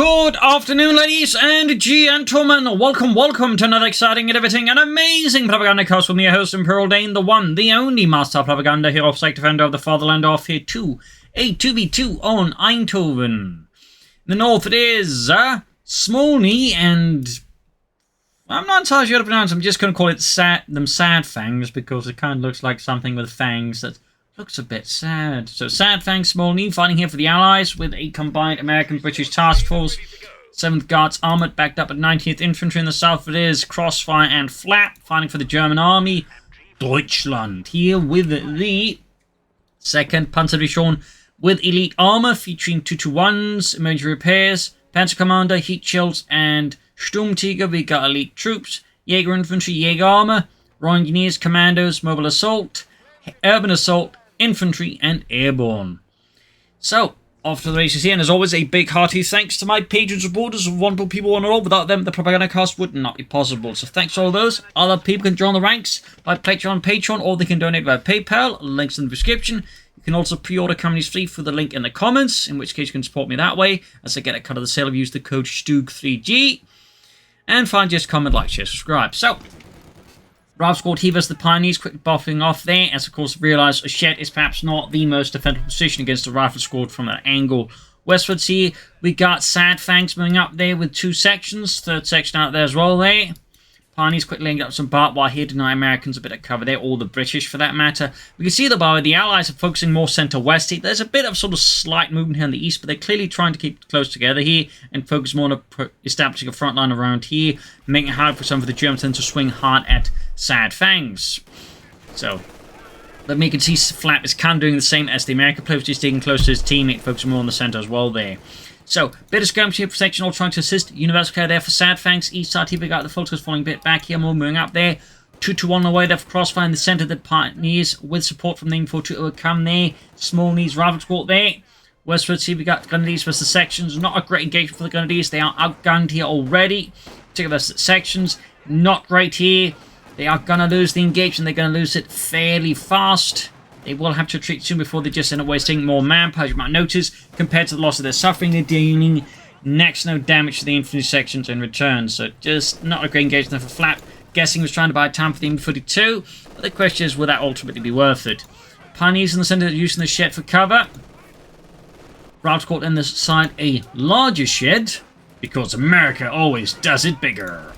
Good afternoon, ladies and gentlemen. Welcome to another exciting, innovating, and amazing Propagandacast with me, your host, Imperial Dane, the one, the only master of propaganda, hero of psych defender of the fatherland, off here to a 2v2 on Eindhoven. In the north it is SmallNhii, and I'm not entirely sure how to pronounce it. I'm just going to call it Sadfangs because it kind of looks like something with fangs that looks a bit sad. So Sadfangs, SmallNhii fighting here for the Allies with a combined American-British task force. 7th Guards Armoured backed up at 19th Infantry. In the south it is Crossfire and Flap fighting for the German Army. Deutschland here with the 2nd Panzerdivision with Elite Armour featuring 221s, emergency repairs, Panzer Commander, heat shields, and Sturmtiger. We got elite troops, Jaeger Infantry, Jaeger Armour, Royal Engineers, Commandos, Mobile Assault, Urban Assault, Infantry, and Airborne. So, off to the races here, and as always, a big hearty thanks to my patrons, supporters, wonderful people on all. Without them, the Propagandacast would not be possible. So thanks to all those. Other people can join the ranks by pledging on Patreon, or they can donate via PayPal. Links in the description. You can also pre-order companies free through the link in the comments, in which case you can support me that way, as I get a cut of the sale if you use the code STUG3G. And finally, just comment, like, share, subscribe. So, Ralph scored he versus the Pioneers, quick buffing off there, as of course realised a shed is perhaps not the most defensive position against the rifle squad from an angle. Westwards here, we got Sadfangs moving up there with 2 sections, 3rd section out there as well there. Pioneers quickly laying up some barbed wire here, deny Americans a bit of cover there, or the British for that matter. We can see the bar, the Allies are focusing more centre-west here. There's a bit of sort of slight movement here in the east, but they're clearly trying to keep close together here and focus more on establishing a front line around here, making it hard for some of the Germans then to swing hard at Sadfangs. So, but you can see Flap is kind of doing the same as the American player, just sticking close to his teammate, focusing more on the centre as well there. So, bit of skirmish here for section, all trying to assist. Universal care there for Sadfangs. East side here, we got the Fulters falling a bit back here, more moving up there. 2-1 away there for Crossfire in the centre. The Pioneers with support from the info to overcome there. SmallNhii's rifle squad there. Westwards here, we got Grenadiers versus sections. Not a great engagement for the Grenadiers. They are outgunned here already. Particularly versus sections. Not great here. They are going to lose the engagement. They're going to lose it fairly fast. They will have to retreat soon before they just end up wasting more manpower, as you might notice. Compared to the loss of their suffering, they're dealing next to no damage to the infantry sections in return. So just not a great engagement for Flap. Guessing he was trying to buy time for the M42. But the question is, will that ultimately be worth it? Pioneers in the centre using the shed for cover. Ralph's caught in this side a larger shed, because America always does it bigger.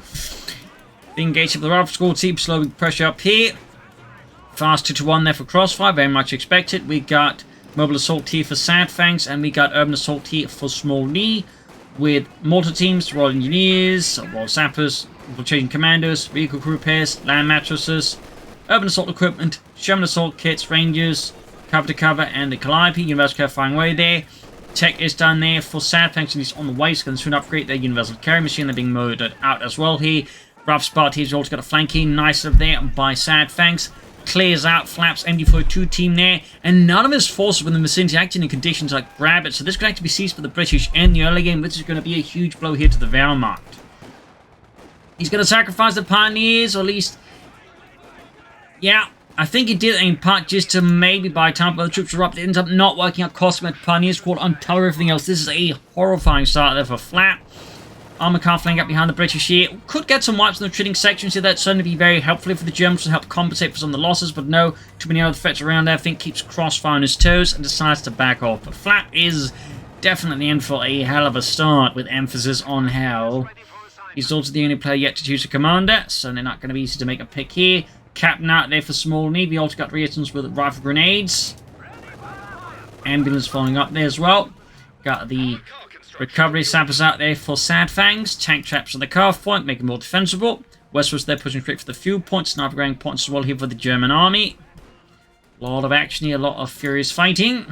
The engagement of the Ralph squad team slowing pressure up here. Fast 2-1 there for Crossfire, very much expected. We got Mobile Assault here for Sadfangs, and we got Urban Assault here for SmallNhii, with mortar teams, Royal Engineers, Royal Sappers, Infiltrating Commandos, Vehicle Crew Repairs, Land Mattresses, Urban Assault Equipment, Sherman Assault Kits, Rangers, Cover to Cover, and the Calliope. Universal Care firing away there. Tech is done there for Sadfangs, and he's on the way, so going to soon upgrade their Universal Carry Machine. They're being murdered out as well here. Ralph's party has also got a flanking, nice up there by Sadfangs. Clears out Flap's MD42 team there, and none of his forces within the vicinity acting in conditions like grab it, so this could actually be seized for the British in the early game, which is going to be a huge blow here to the Wehrmacht. He's going to sacrifice the Pioneers, or at least, yeah, I think he did it in part just to maybe buy time, but the troops are up. It ends up not working out, costing the Pioneers squad on top of everything else. This is a horrifying start there for Flap. Armour car flank up behind the British here. Could get some wipes in the retreating sections here. That'd certainly be very helpful for the Germans to help compensate for some of the losses, but no, too many other threats around there. I think keeps Crossfire on his toes and decides to back off. But Flap is definitely in for a hell of a start, with emphasis on hell. He's also the only player yet to choose a commander, so they're not going to be easy to make a pick here. Captain out there for SmallNhii. We also got reasons with rifle grenades. Ambulance following up there as well. Got the recovery sappers out there for Sadfangs. Tank traps on the carve point, making more defensible. Westwards they're pushing straight for the fuel points. Sniper going points as well here for the German army. A lot of action here, a lot of furious fighting.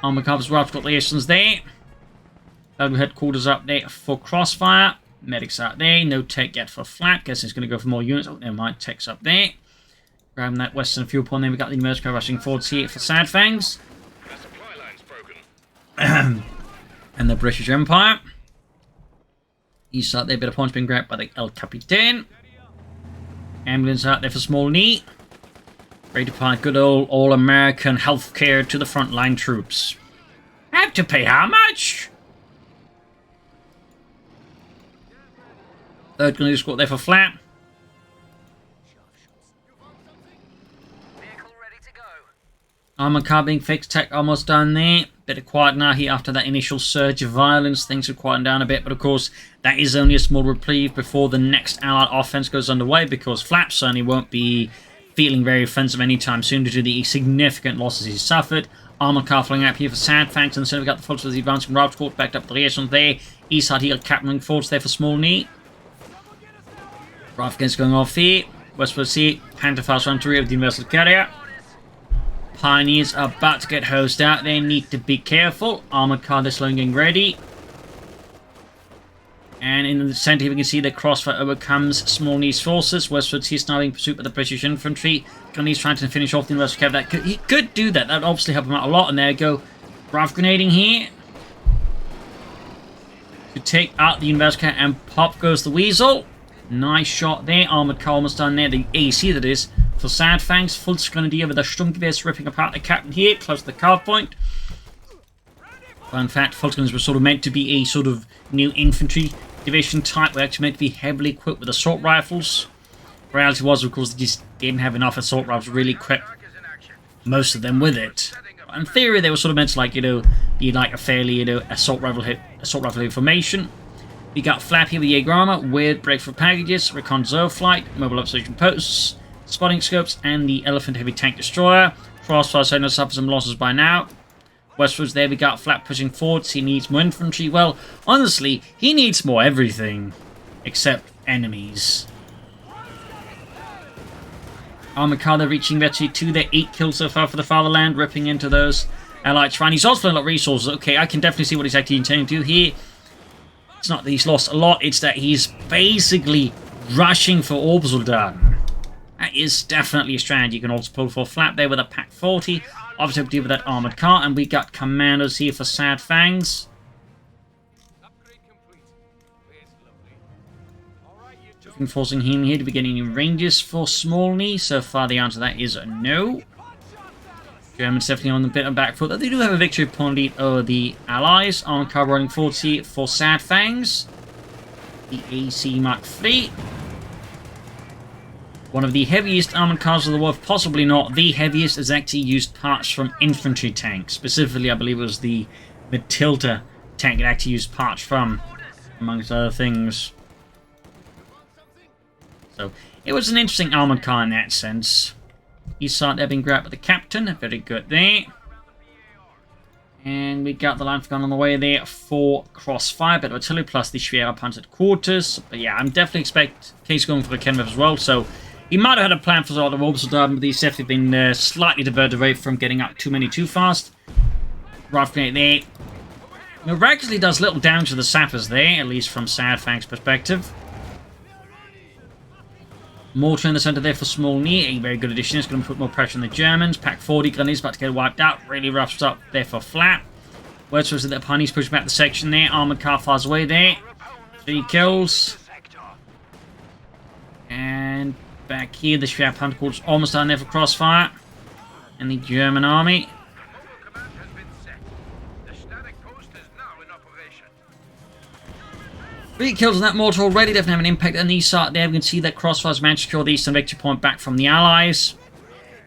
Armour covers well, I've got liaisons there. Headquarters up there for Crossfire. Medics out there. No tech yet for Flap. Guess it's going to go for more units. Oh, never mind. Tech's up there. Grabbing that western fuel point. Then we got the American rushing forwards here for Sadfangs. And the British Empire. East out there, bit of points being grabbed by the El Capitan. Ambulance out there for SmallNhii. Ready to provide good old all-American healthcare to the frontline troops. I have to pay how much? Third grenadier squad there for Flap. Armor car being fixed, tech almost done there. Bit of quiet now here after that initial surge of violence. Things have quietened down a bit, but of course, that is only a small reprieve before the next Allied offense goes underway, because Flap certainly won't be feeling very offensive anytime soon due to the significant losses he's suffered. Armor car flying out here for Sadfangs, and so we've got the forces of the advancing route squad backed up the liaison there. East side here, capturing force there for SmallNhii. Rifles going off here. Westward Sea, Panther fast run to rear of the Universal Carrier. Pioneers are about to get hosed out. They need to be careful. Armored car is slowly getting ready. And in the center here we can see that Crossfire overcomes SmallNhii's forces. Westward Sea is now being pursued by the British infantry. Gunny's trying to finish off the Universal Carrier. He could do that. That would obviously help him out a lot. And there we go. Rifle grenading here. To take out the Universal Carrier, and pop goes the Weasel. Nice shot there. Armored car almost done there. The AC that is. For Sadfangs, full Grenadier with a Sturmgewehr ripping apart the captain here, close to the card point. Well, in fact, Fultons were sort of meant to be a sort of new infantry division type. We're actually meant to be heavily equipped with assault rifles. The reality was, of course, they just didn't have enough assault rifles to really equip most of them with it. In theory, they were sort of meant to, like, be like a fairly, assault rifle formation. We got Flap here with Jaeger Armour, weird breakthrough packages, recon zone flight, mobile observation posts, spotting scopes, and the Elephant Heavy Tank Destroyer. Crossfire certainly has suffered some losses by now. Westwards there we got Flap pushing forwards. He needs more infantry. Well, honestly, he needs more everything. Except enemies. Armored car they're reaching Vetri 2. They're 8 kills so far for the Fatherland, ripping into those Allied shrine. He's also a lot of resources. Okay, I can definitely see what he's actually intending to do here. It's not that he's lost a lot, it's that he's basically rushing for Obersoldaten. That is definitely a strategy you can also pull for. Flap there with a Pack 40. Obviously, have to deal with that armored car. And we got commandos here for Sadfangs. Forcing him here to be getting any ranges for SmallNhii. So far, the answer to that is no. Germans definitely on the bit of back foot. They do have a victory point lead over the Allies. Armored car running forward here for Sadfangs. The AC Mark III. One of the heaviest armored cars of the world, possibly not the heaviest, has actually used parts from infantry tanks. Specifically, I believe it was the Matilda tank it actually used parts from, amongst other things. So, it was an interesting armored car in that sense. East side there being grabbed by the captain. Very good there. And we got the line gun on the way there for Crossfire, but artillery plus the Schwere Panzer quarters. But yeah, I'm definitely expect Case going for the Kenworth as well, so he might have had a plan for sort of Obersoldaten, but he's definitely been slightly diverted away from getting up too many too fast. Rifle grenade there. Miraculously does little damage to the sappers there, at least from Sadfang's perspective. Mortar in the center there for SmallNhii, a very good addition. It's going to put more pressure on the Germans. Pack 40 grenades about to get wiped out. Really rough stuff there for Flap. Where's that the Pioneers push back the section there. Armored car fires away there. 3 kills. And back here, the Schwer Panzer is almost down there for Crossfire. And the German army. 3 kills on that mortar already, definitely have an impact on the east side there. We can see that Crossfire's managed to secure the eastern victory point back from the Allies.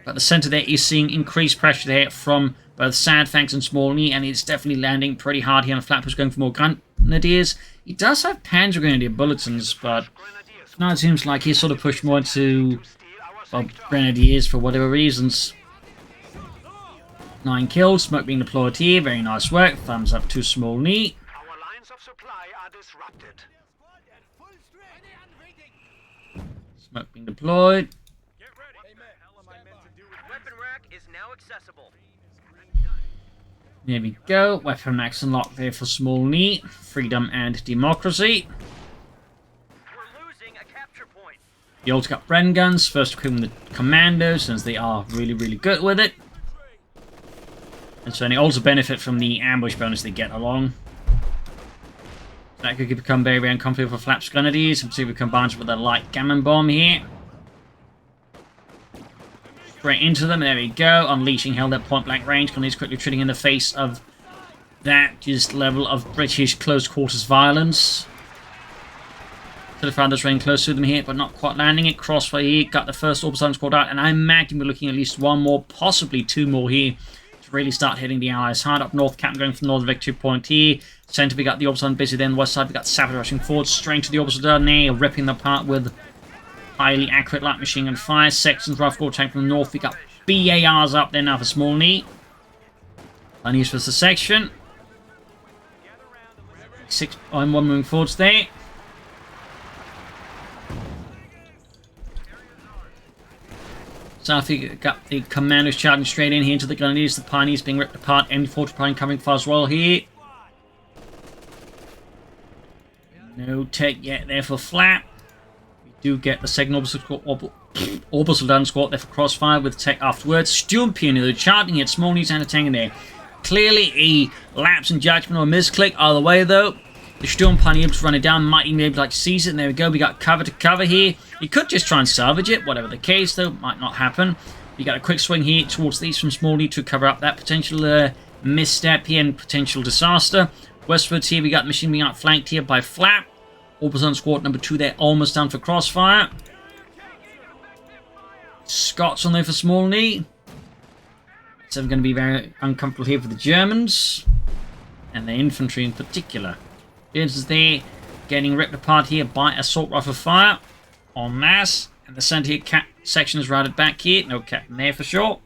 But the center there is seeing increased pressure there from both Sadfangs and SmallNhii, and it's definitely landing pretty hard here on Flap, who's going for more grenadiers. He does have Panzer Grenadier bulletins, but now it seems like he's sort of pushed more into, well, grenadiers for whatever reasons. 9 kills, smoke being deployed here, very nice work. Thumbs up to SmallNhii. Smoke being deployed. There we go. Weapon max unlocked there for SmallNhii. Freedom and democracy. You also got Bren guns. First equipping the commandos, since they are really, really good with it. And so they also benefit from the ambush bonus they get along. That could become very, very uncomfortable for Flap's grenadiers. And see if we combine it with a light gammon bomb here. Straight into them. There we go. Unleashing held at point blank range. Grenadiers quickly treating in the face of that just level of British close quarters violence. Could have found us running close to them here, but not quite landing it. Crossfire here, got the first Orbital squad out, and I imagine we're looking at least one more, possibly two more here to really start hitting the Allies hard. Up north, Captain going from Northern Victory Point here. Centre, we got the Orbital busy. Then west side, we got Savage rushing forward, straight to the Orbital down there, ripping them apart with highly accurate light machine gun fire. Sections, rough gore tank from the north. We got BARs up there now for SmallNhii. Unused for the section. 6 on 1 moving forwards there. South, we got the commandos charging straight in here into the Grenadiers. The Pioneers being ripped apart. M40 Pioneer coming far as well here. No tech yet there for Flap. We do get the second Orbital Dun squad there for Crossfire with tech afterwards. Stuart Pioneer charging at SmallNhii and attacking there. Clearly a lapse in judgment or a misclick. Either way though, the Sturm Pioneer able to run it down. Might even be able to like seize it. And there we go. We got cover to cover here. You could just try and salvage it. Whatever the case though, might not happen. You got a quick swing here towards the east from SmallNhii to cover up that potential misstep here and potential disaster. Westwards here, we got the machine being outflanked here by Flap. Orbital squad number 2 there, almost done for Crossfire. Scots on there for SmallNhii. It's going to be very uncomfortable here for the Germans. And the infantry in particular. Germans is there, getting ripped apart here by assault rifle fire. En masse. And the centre here section is routed back here. No captain there for sure.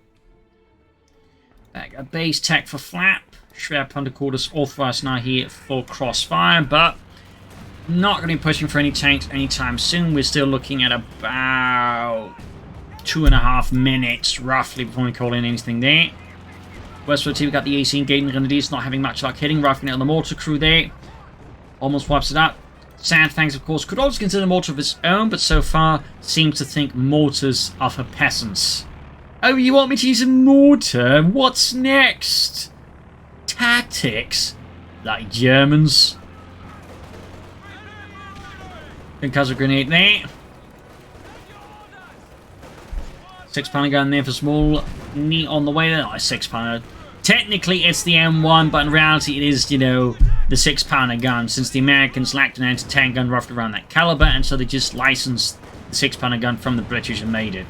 Back a base tech for Flap. Schwer Punderquarters authorized now here for Crossfire. But not going to be pushing for any tanks anytime soon. We're still looking at about 2.5 minutes roughly before we call in anything there. Westward team, we got the AC engaging the Grenadiers, not having much luck hitting. Rifling it on the mortar crew there. Almost wipes it out. Sadfangs, of course, could also consider mortar of its own, but so far seems to think mortars are for peasants. Oh, you want me to use a mortar? What's next? Tactics? Like Germans. Concussive grenade there. 6-pounder gun there for SmallNhii on the way there. Oh, 6-pounder. Technically, it's the M1, but in reality, it is, you know, the 6-pounder gun, since the Americans lacked an anti-tank gun roughly around that caliber, and so they just licensed the 6-pounder gun from the British and made it.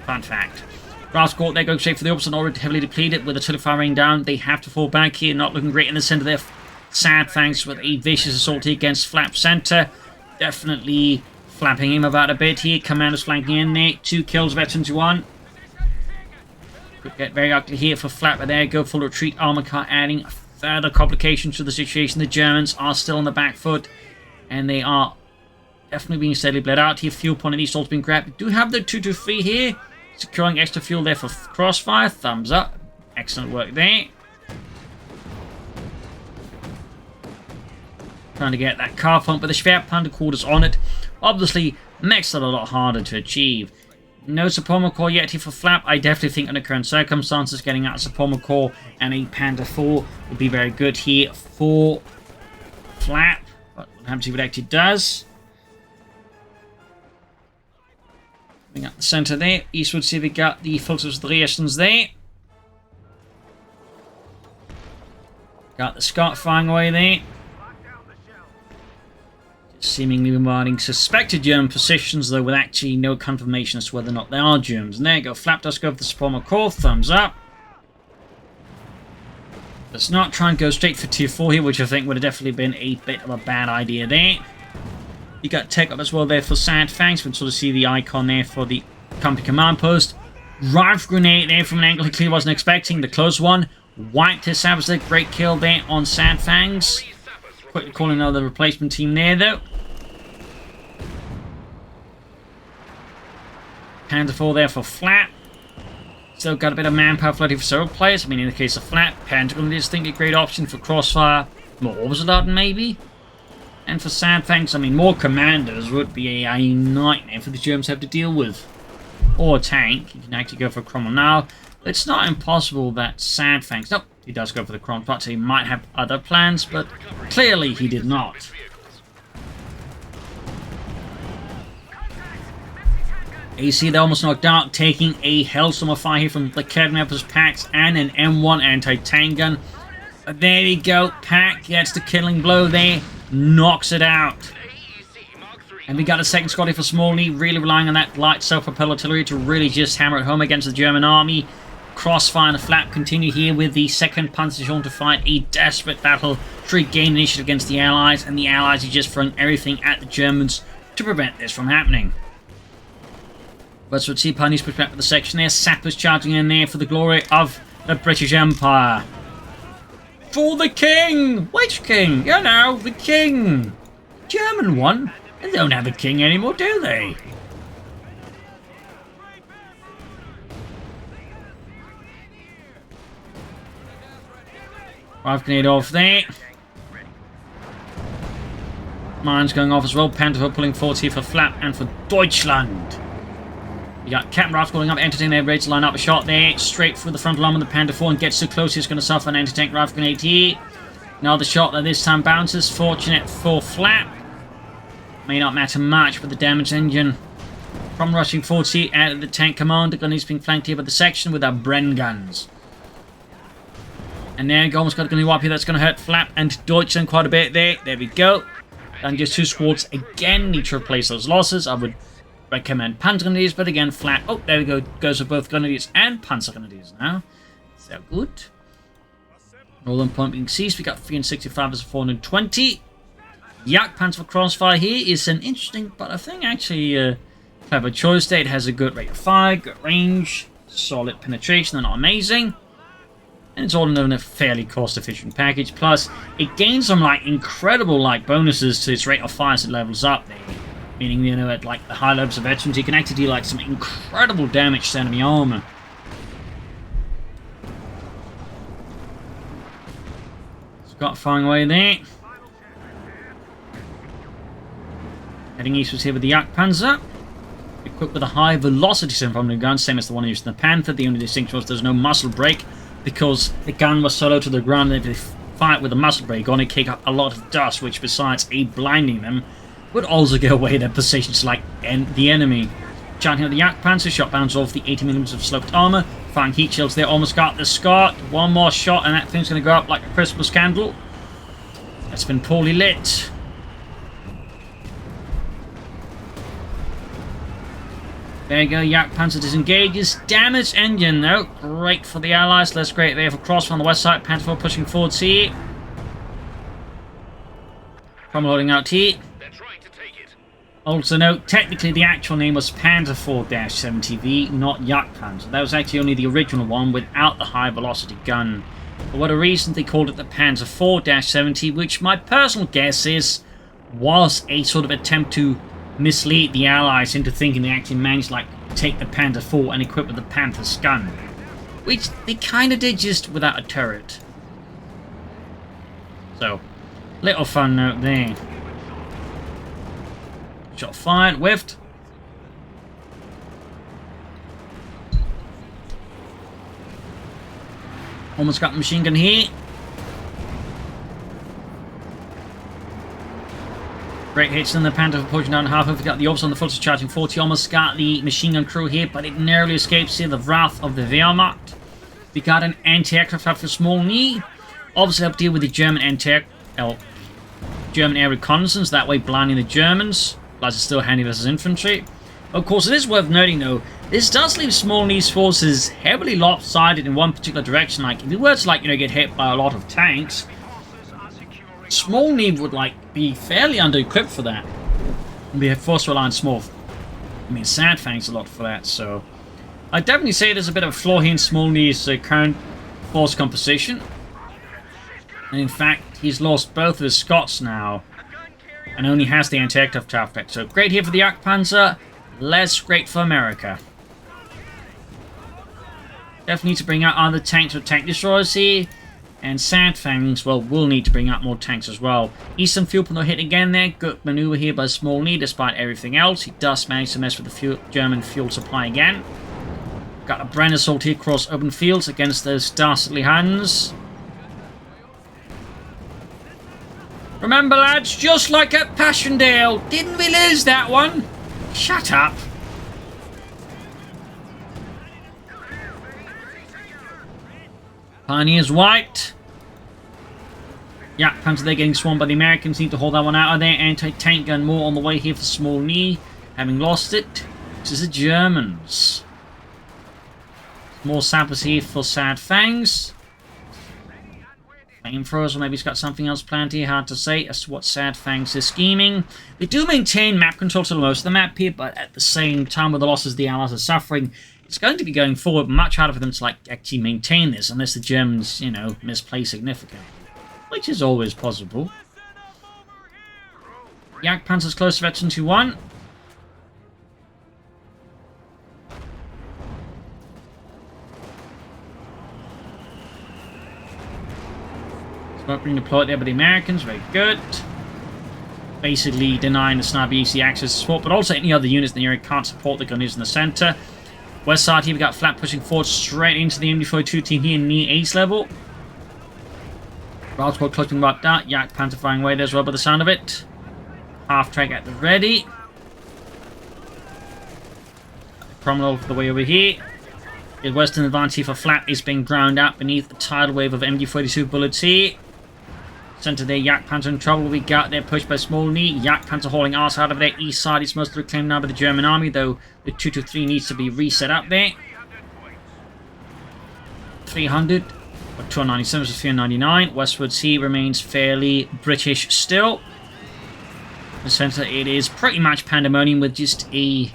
Fun fact. Brass Court, they go straight for the opposite, already heavily depleted with artillery firing down. They have to fall back here, not looking great in the center there. Sadfangs with a vicious assault here against Flap center. Definitely flapping him about a bit here. Commandos flanking in there. 2 kills, veterans 1. Could get very ugly here for Flap, but there you go. Full retreat armor car adding further complications to the situation. The Germans are still on the back foot, and they are definitely being steadily bled out here. Fuel point of these salts being grabbed. We do have the 223 here. Securing extra fuel there for Crossfire. Thumbs up. Excellent work there. Trying to get that car pump, but the Schwer Punderquarters on it obviously makes it a lot harder to achieve. No Sapoma Core yet here for Flap. I definitely think under current circumstances, getting out a Sapoma Core and a Panda 4 would be very good here for Flap. But we'll have to see what it actually does. Bring up the centre there. Eastward, see we got the filters of the reactions there. Got the Scot firing away there. Seemingly bombarding suspected German positions, though with actually no confirmation as to whether or not they are Germans. And there you go. Flap does go for the Sapoma Core. Thumbs up. Let's not try and go straight for tier 4 here, which I think would have definitely been a bit of a bad idea there. You got tech up as well there for Sadfangs. We can sort of see the icon there for the company command post. Rifle grenade there from an angle he clearly wasn't expecting. The close one. Wiped his Savage there. Great kill there on Sadfangs. Quickly calling another replacement team there, though. Panda 4 there for Flap. Still got a bit of manpower floating for several players. I mean, in the case of Flap, Pentagon is think a great option for Crossfire. More Orbital maybe. And for Sadfangs, I mean, more commanders would be a nightmare for the Germans to have to deal with. Or a tank. You can actually go for a Cromwell now. But it's not impossible that Sadfangs... Nope. He does go for the Cromwell, but he might have other plans, but clearly he did not. AC, they almost knocked out, taking a Hellstorm of fire here from the Kednappers packs and an M1 anti-tank gun. But there we go. Pack gets the killing blow there. Knocks it out. And we got a second squad here for SmallNhii, really relying on that light self-propelled artillery to really just hammer it home against the German army. Crossfire and the Flap continue here with the 2nd Panzerdivision to fight a desperate battle to regain initiative against the Allies, and the Allies are just throwing everything at the Germans to prevent this from happening. But so let's see Pioneers push back with the section there. Sappers charging in there for the glory of the British Empire. For the king! Which king? You know, the king! German one. They don't have a king anymore, do they? Five grenade off there. Mines going off as well. Panther pulling forward here for Flap and for Deutschland. You got Captain Raft going up, entertaining their ready to line up a shot there. Straight through the front line with the Panther 4 and gets too close. He's going to suffer an anti-tank rifle grenade here. Another shot that this time bounces. Fortunate for Flap. May not matter much with the damaged engine. From rushing forward here out of the tank commander. Gun is being flanked here by the section with our Bren guns. And there, almost got a gun up here that's going to hurt Flap and Deutschland quite a bit there. There we go. And just 2 squads again need to replace those losses. I would recommend Panzer Grenadiers, but again, Flap. Oh, there we go. Goes for both Grenadiers and Panzer Grenadiers now. So good. Northern point being seized. We got 365 as 420. Yak Panzer for Crossfire here is an interesting, but I think actually clever choice there. It has a good rate of fire, good range, solid penetration. They're not amazing. And it's all in a fairly cost-efficient package. Plus, it gains some like incredible like bonuses to its rate of fire as it levels up there. Meaning, you know, at like the high levels of veterans, you can actually do like some incredible damage to enemy armor. Scott firing away there. Heading eastwards here with the Yak Panzer. Equipped with a high velocity semi-automatic gun, same as the one used in the Panther. The only distinction was there's no muzzle brake, because the gun was so low to the ground that if they fight with a muzzle brake on, it kick up a lot of dust, which besides blinding them, would also give away their positions like the enemy. Charging at the Yak Panzer, shot bounce off the 80mm of sloped armor. Firing heat shields there, almost got the Scott. One more shot and that thing's going to go up like a Christmas candle. That's been poorly lit. There you go, Yak Panzer disengages. Damaged engine though. Great for the Allies. Less great there for Crossfire on the west side. Panther 4 pushing forward here. From loading out here. Also note, technically the actual name was Panther 4-70V, not Yak Panzer. That was actually only the original one without the high velocity gun. For whatever reason, they called it the Panzer 4-70, which my personal guess is was a sort of attempt to mislead the Allies into thinking they actually managed to like take the Panther 4 and equip with the Panther's gun, which they kind of did, just without a turret. So, little fun note there. Shot fired, whiffed. Almost got the machine gun here. Great hits in the Panther for pushing down half. We've got the officer on the full charging 40. Almost got the machine gun crew here, but it narrowly escapes here the wrath of the Wehrmacht. We got an anti-aircraft for SmallNhii. Obviously, help deal with the German German air reconnaissance, that way blinding the Germans. Plus, it's still handy versus infantry. Of course, it is worth noting, though, this does leave SmallNhii's forces heavily lopsided in one particular direction. Like, if it were to, like, you know, get hit by a lot of tanks, SmallNhii would, like, be fairly under-equipped for that. And be forced to rely on Sadfangs a lot for that, so I'd definitely say there's a bit of a flaw here in SmallNhii's current force composition. And in fact, he's lost both of his Scots now, and only has the anti-aircraft effect. So great here for the Yak Panzer, less great for America. Definitely need to bring out other tanks or tank destroyers here. And Sadfangs, well, will need to bring out more tanks as well. Eastern fuel pump hit again there. Good maneuver here by SmallNhii despite everything else. He does manage to mess with the German fuel supply again. Got a Bren assault here across open fields against those dastardly Huns. Remember, lads, just like at Passchendaele, didn't we lose that one? Shut up. Pioneers wiped. Yak Panzer, they're getting swarmed by the Americans. Need to hold that one out of there. Anti-tank gun more on the way here for SmallNhii. Having lost it. This is the Germans. More sappers here for Sadfangs. Flamethrowers, or maybe he's got something else planned here. Hard to say as to what Sadfangs is scheming. They do maintain map control to most of the map here, but at the same time, with the losses the Allies are suffering, it's going to be going forward much harder for them to actually maintain this, unless the Germans, misplay significantly. Which is always possible. Yak Panzer's close to Veteran 2-1. Smoke being deployed there by the Americans, very good. Basically denying the sniper easy access to support, but also any other units in the area can't support the gunners in the centre. West side here, we got Flat pushing forward straight into the MD42 team here near ace level. Route close being wiped out. Yak Panzer firing away there as well by the sound of it. Half track at the ready. Promenade for the way over here. The western advance here for Flat is being ground out beneath a tidal wave of MD42 bullets here. Centre there, Yak Panzer in trouble. We got there pushed by SmallNhii. Yak Panzer hauling arse out of their east side. It's mostly reclaimed now by the German army, though the 223 needs to be reset up there. 300. 297 to 399. Westwards here remains fairly British still. In the centre it is pretty much pandemonium with just a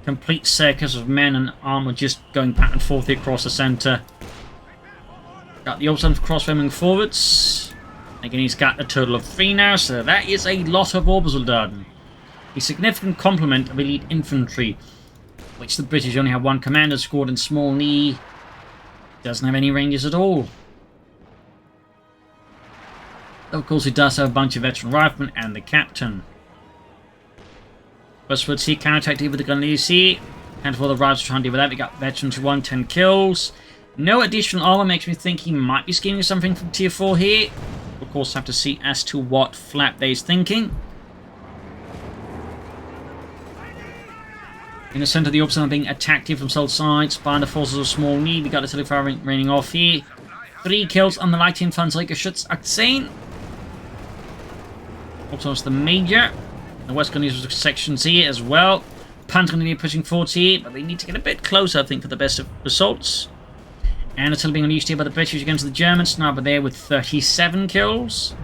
complete circus of men and armour just going back and forth across the centre. Got the option for Crossfire moving forwards. Again, he's got a total of 3 now, so that is a lot of Obersoldaten. A significant complement of elite infantry, which the British only have 1 commander squad, and SmallNhii doesn't have any rangers at all. Of course, he does have a bunch of veteran riflemen and the captain. Westwards here, counterattack with the gun here. And for the rifles trying to deal with that, we got veterans who won 10 kills. No additional armor makes me think he might be scheming something from tier 4 here. Of course, have to see as to what Flapday's thinking. In the centre of the opposite, being attacked here from both sides by the forces of SmallNhii. We got the telephone raining off here. 3 kills on the Light Infanterie Schutz 18. Also, it's the Major. The West Gunneers sections here as well. Panzer going to be pushing forwards here, but they need to get a bit closer, I think, for the best of results. And it's still being unleashed here by the British against the Germans. Sniper there with 37 kills.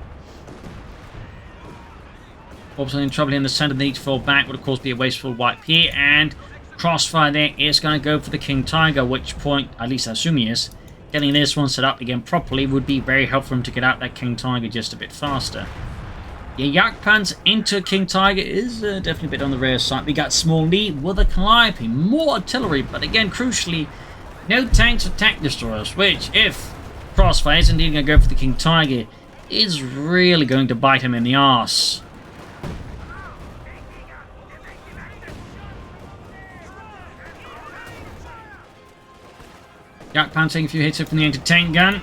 Also in trouble in the centre. They need to fall back. Would, of course, be a wasteful wipe here. And Crossfire there is going to go for the King Tiger, which point, at least I assume he is, getting this one set up again properly would be very helpful for him to get out that King Tiger just a bit faster. Yeah, Yak Panzer into King Tiger is definitely a bit on the rare side. We got SmallNhii with a Calliope, more artillery, but again, crucially, no tanks or tank destroyers, which, if Crossfire is indeed going to go for the King Tiger, is really going to bite him in the arse. Yak Panzer taking a few hits from the anti-tank gun.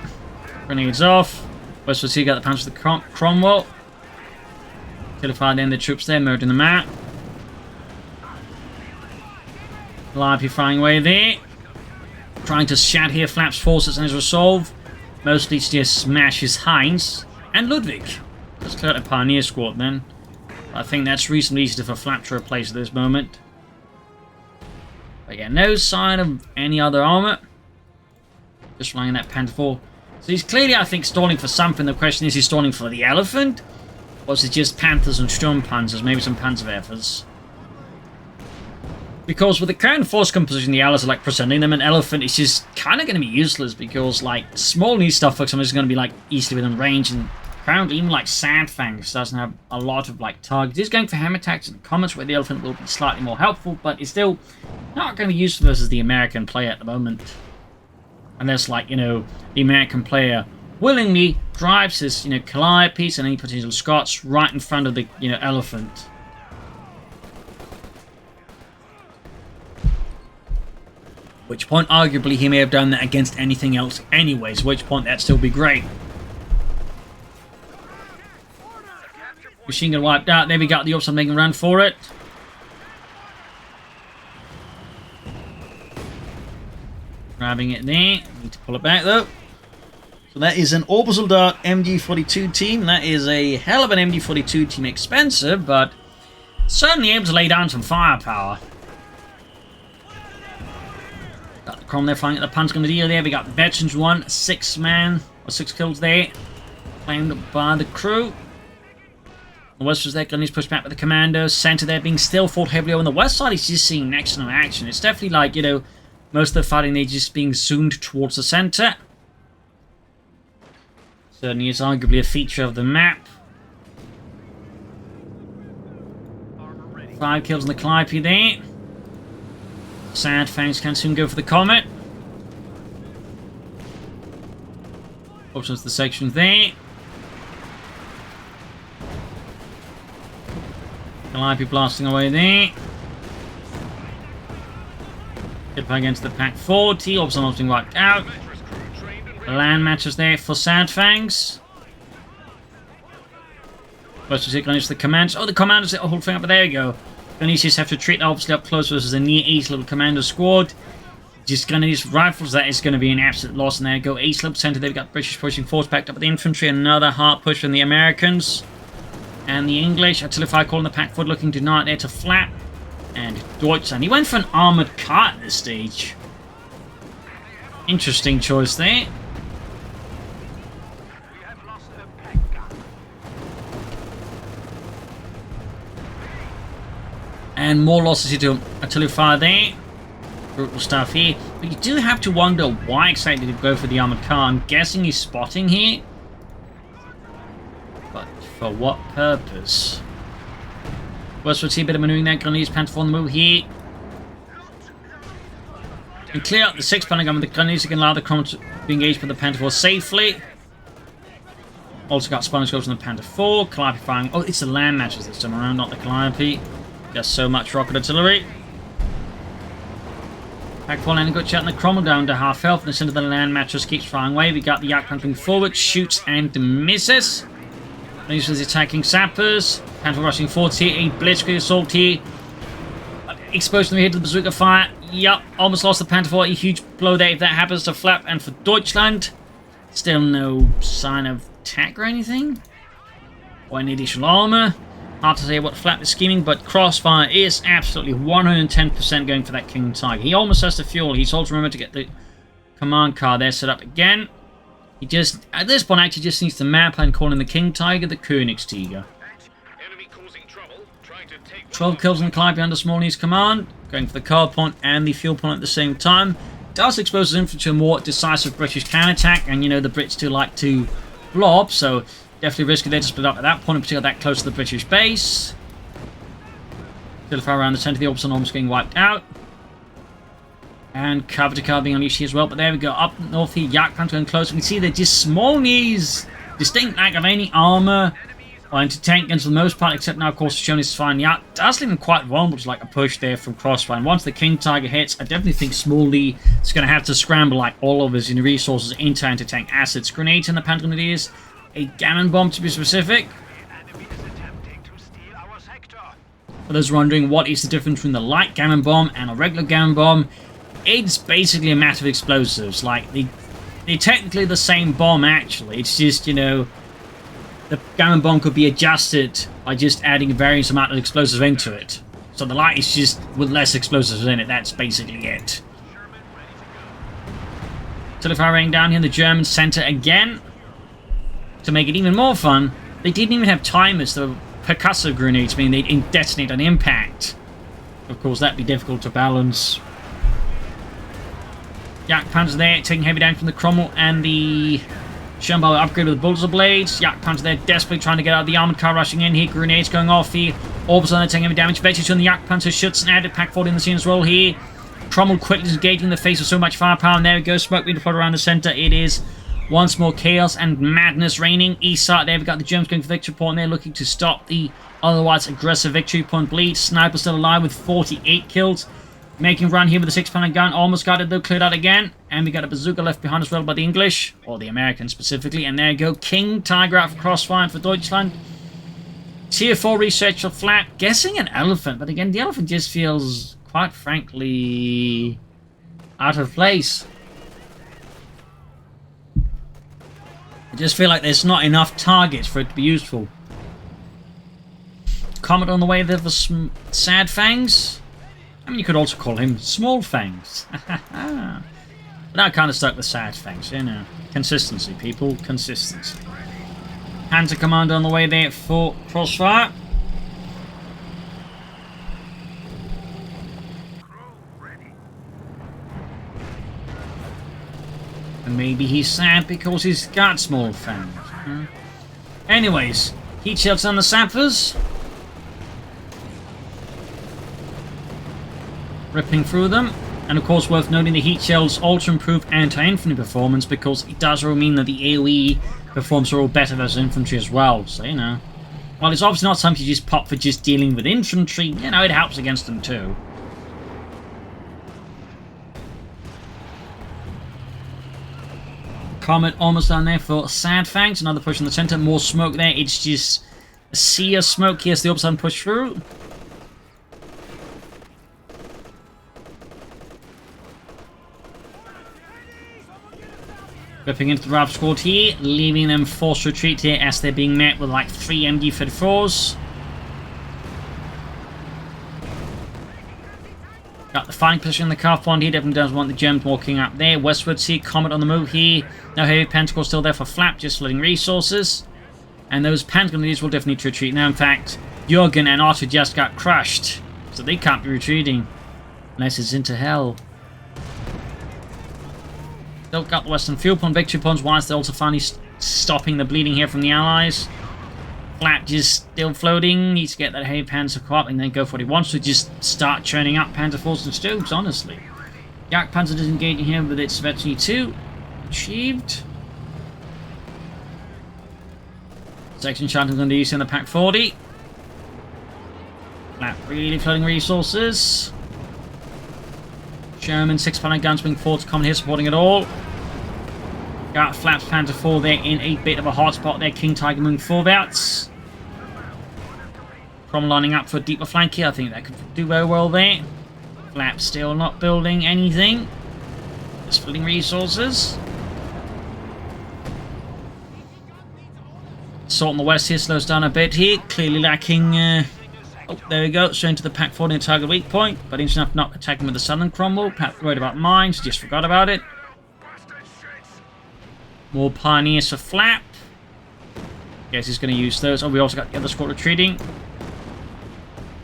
Grenades off. Westwards here got the Panzer of the Cromwell. Fire then the troops there, murdering them out. Calliope flying away there. Trying to shatter here Flap's forces and his resolve. Mostly to just smash his Heinz and Ludwig. Let's clear out the Pioneer squad then. I think that's reasonably easy for Flap to replace at this moment. But yeah, no sign of any other armor. Just relying on that Panther 4. So he's clearly, I think, stalling for something. The question is, he's stalling for the elephant? Or is it just Panthers and Sturmpanzers? Maybe some Panzerwerfers. Because with the current force composition, the Allies are like presenting them an elephant. It's just kind of going to be useless because like SmallNhii stuff, for example, is going to be like easily within range, and apparently even like Sadfangs doesn't have a lot of like targets. It's going for hammer attacks and comets where the elephant will be slightly more helpful, but it's still not going to be useful versus the American player at the moment. Unless like, the American player willingly drives his, Calliopes and any potential Scots right in front of the, elephant. Which point, arguably, he may have done that against anything else anyways, which point that'd still be great. Machine gun wiped out. There we got the option making a run for it. Grabbing it there. Need to pull it back though. So that is an Orbital Dart MG42 team. That is a hell of an MG42 team. Expensive, but certainly able to lay down some firepower. Got the Crom there flying at the Panzer Grenadier there. We got Veterans 1, 6 man, or 6 kills there. Claimed by the crew. The west was there, Gunny's pushed back with the commandos. Center there being still fought heavily on the west side. He's just seeing next to no action. It's definitely like, you know, most of the fighting there just being zoomed towards the center. Certainly is arguably a feature of the map. 5 kills on the Calliope there. Sadfangs can soon go for the Comet. Options the sections there. Calliope blasting away there. Hit back against the Pack 40. Orbs being wiped out. Land matches there for Sadfangs. First to take the commands. Oh, the commanders hit the whole thing up, but there you go. Gunnies just have to treat obviously up close versus a near ace little commander squad. Just Gunnies rifles, that is going to be an absolute loss. And there you go. Ace little center, they've got British pushing force backed up with the infantry. Another hard push from the Americans. And the English. Artillery fire calling the Pack 4 looking to not there to flap. And Deutschland. He went for an armoured car at this stage. Interesting choice there. And more losses here to artillery fire there. Brutal stuff here. But you do have to wonder why exactly did he go for the armoured car. I'm guessing he's spotting here. But for what purpose? West would see a bit of maneuvering there. Grenadiers Panther on the move here. And clear out the 6 Pentagon with the Grenadiers. Can allow the Crom to be engaged with the Panther 4 safely. Also got Spanish scopes on the Panther 4. Calliope firing. Oh, it's the land matches this time around, not the Calliope. Just so much rocket artillery. Pack 4 landing good shot and the Cromwell down to half health. And the center of the land matches keeps firing away. We got the Yak pumping forward, shoots and misses. These are the attacking sappers. Panther rushing forward here. A blitzkrieg assault here. Explosion here to the bazooka fire. Yup, almost lost the Panther 4. A huge blow there if that happens to flap. And for Deutschland, still no sign of attack or anything. Or any additional armor. Hard to say what Flap is scheming, but Crossfire is absolutely 110% going for that King Tiger. He almost has the fuel. He's also remembered to get the command car there set up again. He just, at this point, actually just needs the map and calling the King Tiger the Königstiger. 12 kills on the Calliope under SmallNhyi's command, going for the car point and the fuel point at the same time. Does expose his infantry to a more decisive British counterattack, and you know the Brits do like to blob, so definitely risky there to split up at that point, in particular that close to the British base. Still far around the centre, the Orbs almost getting wiped out. And cover to cover being unleashed here as well, but there we go, up north here, Yak Panther going close. We can see that just SmallNhyi's distinct lack of any armour or anti-tank guns for the most part, except now of course showing his fine Yak does leave him quite vulnerable to like a push there from Crossfire. And once the King Tiger hits, I definitely think SmallNhii is going to have to scramble like all of his resources into anti-tank assets. Grenades in the Panther Grenadiers. A Gammon bomb to be specific. For those wondering what is the difference between the light Gammon bomb and a regular Gammon bomb, it's basically a matter of explosives. Like, they're technically the same bomb actually. It's just, you know, the Gammon bomb could be adjusted by just adding a various amount of explosives into it. So the light is just with less explosives in it. That's basically it. Artillery raining down here in the German center again. To make it even more fun, they didn't even have timers. They were percussive grenades, meaning they'd detonate on impact. Of course, that'd be difficult to balance. Yak Panther there, taking heavy damage from the Cromwell and the Schönbauer upgrade with the Bulldozer Blades. Yak Panther there, desperately trying to get out of the armored car rushing in here. Grenades going off here. Orbs on there, taking heavy damage. Veterans on the Yak Panther shoots and added Pack 40 in the scene as well here. Cromwell quickly engaging in the face of so much firepower, and there we go. Smoke being deployed around the center. It is once more chaos and madness reigning. East side there, we've got the Germans going for victory point there, looking to stop the otherwise aggressive victory point bleed. Sniper still alive with 48 kills. Making run here with a 6-pounder gun. Almost got it though, cleared out again. And we got a bazooka left behind as well by the English, or the Americans specifically. And there you go, King Tiger out for Crossfire for Deutschland. Tier 4 research for Flat. Guessing an elephant, but again, the elephant just feels, quite frankly, out of place. I just feel like there's not enough targets for it to be useful. Comet on the way there for Sadfangs. I mean, you could also call him SmallNhii. But I kind of stuck with Sadfangs, you know. Consistency, people. Consistency. Panzer Commander on the way there for Crossfire. And maybe he's sad because he's got SmallNhii. Anyways, heat shells on the sappers. Ripping through them. And of course worth noting the heat shells also improve anti-infantry performance because it does all mean that the AoE performs all better versus infantry as well. So, you know. While it's obviously not something you just pop for just dealing with infantry, you know, it helps against them too. Comet almost done there for Sadfangs. Another push in the center. More smoke there. It's just a sea of smoke here as the upside push through. Ripping into the Rav squad here, leaving them forced retreat here as they're being met with like 3 MG-34s. Got the fine position in the calf pond here, definitely doesn't want the Germans walking up there. Westwards here, Comet on the move here. No heavy Pentacle still there for Flap, just flooding resources. And those Pentacle leaders will definitely need to retreat. Now in fact, Jürgen and Otto just got crushed, so they can't be retreating. Unless it's into hell. Still got the Western fuel pond, victory ponds, whilst they're also finally stopping the bleeding here from the Allies. Flat just still floating, needs to get that heavy Panzer Co-op and then go for what he wants to, just start churning up Panzer Force and Stokes, honestly. Yak Panzer disengaging here with its Svetsny 2. Achieved. Section Chanting going to use in the Pack 40. Flat really flooding resources. German 6-pounder guns being forward coming here supporting it all. Got Flap's Panther 4 there in a bit of a hot spot there. King Tiger moving forwards. Crom lining up for a deeper flank here. I think that could do very well there. Flap still not building anything. Just splitting resources. Assault on the west here slows down a bit here. Clearly lacking... oh, there we go. Straight into the Pack 40 and target weak point. But interesting enough, not attacking with the Southern Cromwell. Perhaps worried about mines. Just forgot about it. More Pioneers for Flap. Guess he's going to use those. Oh, we also got the other squad retreating.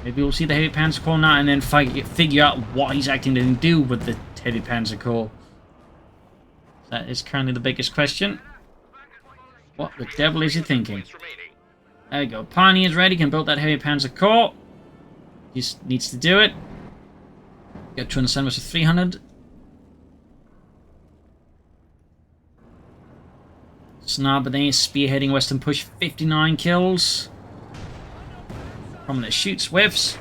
Maybe we'll see the Heavy Panzer Corps now and then figure out what he's acting to do with the Heavy Panzer Corps. That is currently the biggest question. What the devil is he thinking? There we go. Pioneer's ready. Can build that Heavy Panzer Corps. Just needs to do it. Get 207 versus 300. Snarber there, spearheading Western push, 59 kills. Prominent shoots, whiffs.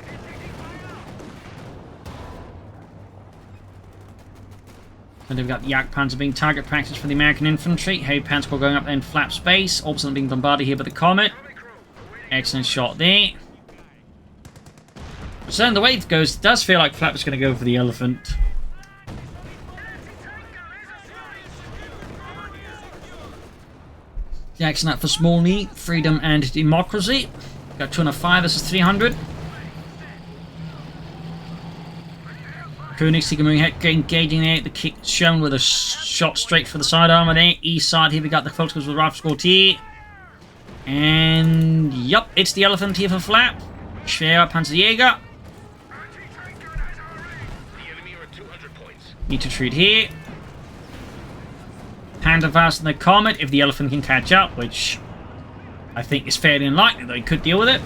And we've got the Yak Panzer being target practice for the American infantry. Heavy Panzer Corps going up there in Flap space. Obviously being bombarded here by the Comet. Excellent shot there. So the way it goes, it does feel like Flap is going to go for the Elephant. Jackson up for SmallNhii, Freedom and Democracy. Got 205 versus 300. Koenigsegg engaging there. The kick shown with a shot straight for the side armor there. East side here we got the Coh2 with Rifle Squad here. And yup, it's the Elephant here for Flap. Schwer Panzer Jaeger. Need to retreat here. Panther fast in the Comet if the Elephant can catch up, which I think is fairly unlikely, though he could deal with it.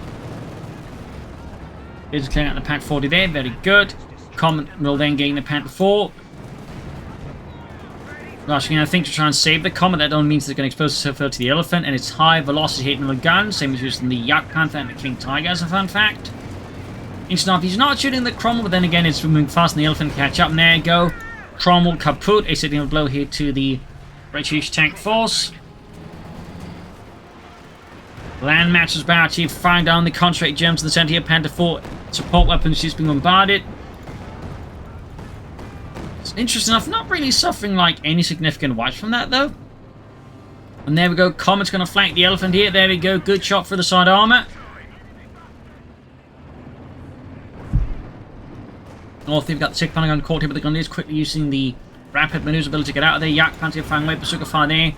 Here's clearing out the Pack 40 there, very good. Comet will then gain the Panther 4. Rushing in, I think, to try and save the Comet. That only means they're going to expose itself to the Elephant, and it's high velocity hitting the gun, same as using the Yak Panther and the King Tiger as a fun fact. Instant off, he's not shooting the Cromwell, but then again, it's moving fast and the Elephant can catch up. And there you go. Cromwell kaput, a signal blow here to the British tank force. Land matches about here, firing down the concentrate gems in the center here. Panther 4 support weapons just being bombarded. It's interesting enough, not really suffering like any significant wipes from that though. And there we go. Comet's going to flank the elephant here. There we go. Good shot for the side armor. North, we've got the 6 pounder gun caught here, but the gun is quickly using the rapid maneuverability to get out of there. Yak Panty flying away, Bazooka fire there.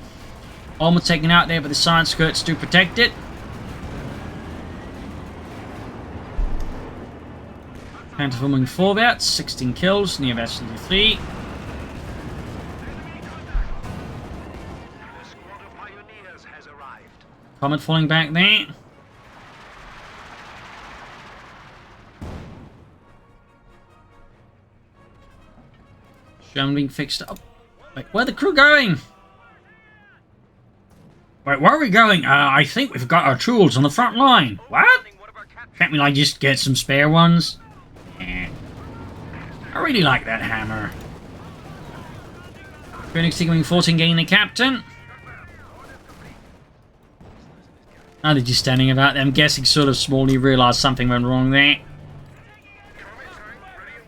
Almost taken out there, but the side skirts do protect it. Panther moving forward, 16 kills, near vest 3. Comet falling back there. Sherman being fixed up. Wait, where are the crew going? Wait, where are we going? I think we've got our tools on the front line. What? Can't we, like, just get some spare ones? Eh. I really like that hammer. Phoenix going 14, getting the captain. Now they're just standing about there. I'm guessing sort of SmallNhii realised something went wrong there.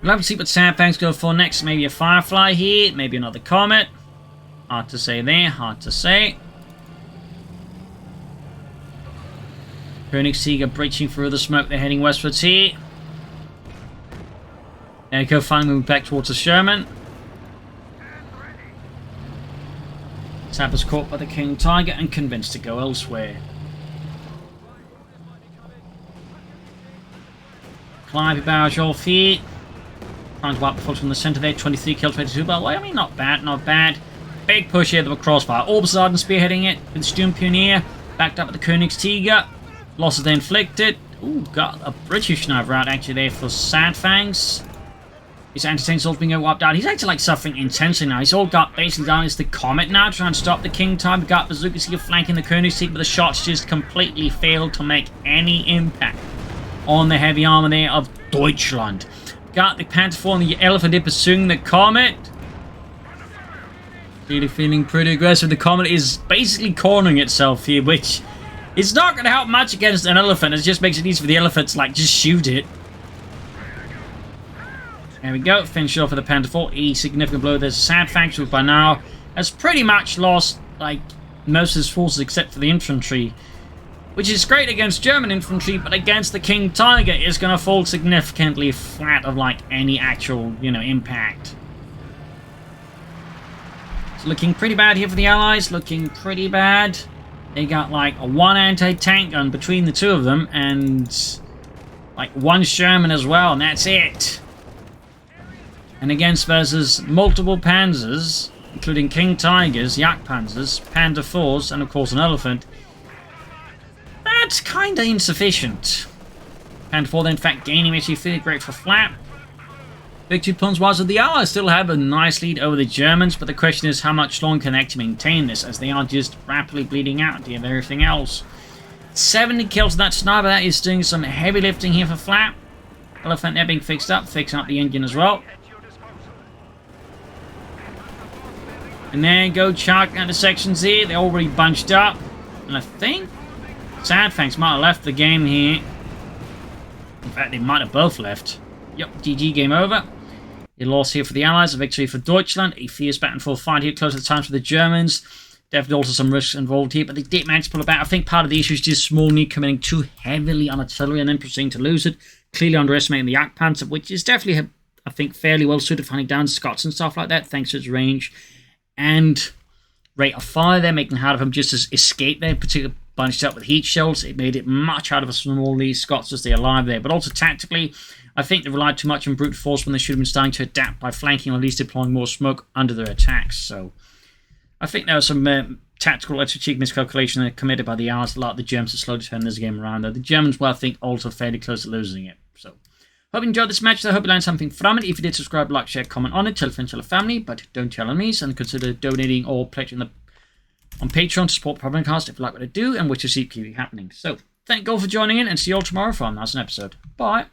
We'll have to see what Sadfangs go for next. Maybe a Firefly here. Maybe another Comet. Hard to say there. Hard to say. Königsjäger breaching through the smoke. They're heading westwards here. There we go. Finally moving back towards the Sherman. Sapper's caught by the King Tiger and convinced to go elsewhere. Climbing barrage off here. Trying to wipe the folks from the centre there. 23 kills, 22. But I mean, not bad, not bad. Big push here with Crossfire. Orbsarden spearheading it with Sturm Pioneer. Backed up with the Königsjäger. Losses they inflicted. Ooh, got a British sniper out actually there for Sadfangs. His anti-tank soldiers being wiped out. He's actually like suffering intensely now. He's all got basically down as the Comet now, trying to stop the King Tiger. Got Bazookas here flanking the Königsjäger, but the shots just completely failed to make any impact on the heavy armor there of Deutschland. Got the Panther and the Elephant in pursuing the Comet. Really feeling pretty aggressive. The Comet is basically cornering itself here, which is not going to help much against an elephant. It just makes it easy for the elephants, like, just shoot it. There we go. Finish off with the Panther 4. A significant blow. There's Sadfangs, who by now has pretty much lost, like, most of his forces except for the infantry. Which is great against German infantry, but against the King Tiger is going to fall significantly flat of, like, any actual, you know, impact. It's looking pretty bad here for the Allies. Looking pretty bad. They got, like, a 1 anti-tank gun between the two of them, and, like, 1 Sherman as well, and that's it. And against versus multiple Panzers, including King Tigers, Yak Panzers, Panther 4s, and of course an Elephant. That's kinda insufficient. Panther 4 then in fact gaining actually feeling great for Flap. Victory points wise, the Allies still have a nice lead over the Germans, but the question is how much longer can they actually maintain this, as they are just rapidly bleeding out and everything else. 70 kills with that sniper. That is doing some heavy lifting here for Flap. Elephant there being fixed up, fixing up the engine as well. And there you go, charging out the sections here. They're already bunched up. And I think Sadfangs might have left the game here. In fact, they might have both left. Yep, GG, game over. A loss here for the Allies, a victory for Deutschland. A fierce back and forth fight here, close at times for the Germans. Definitely also some risks involved here, but they did manage to pull it back. I think part of the issue is just SmallNhii committing too heavily on artillery and then proceeding to lose it. Clearly underestimating the Yak Panzer, which is definitely, I think, fairly well suited for hunting down Scots and stuff like that, thanks to its range and rate of fire there, making it hard for him just to escape there, particularly bunched up with heat shells. It made it much harder for SmallNhii Scots to stay alive there. But also tactically, I think they relied too much on brute force when they should have been starting to adapt by flanking or at least deploying more smoke under their attacks. So I think there was some tactical strategic miscalculation committed by the Allies. A lot of the Germans to slowly turn this game around. Though the Germans were, I think, also fairly close to losing it. So hope you enjoyed this match. I hope you learned something from it. If you did, subscribe, like, share, comment on it. Tell a friend, tell a family, but don't tell enemies. And consider donating or pledging on Patreon to support Propagandacaster if you like what I do and wish to see it keep happening. So thank you all for joining in, and see you all tomorrow for another episode. Bye.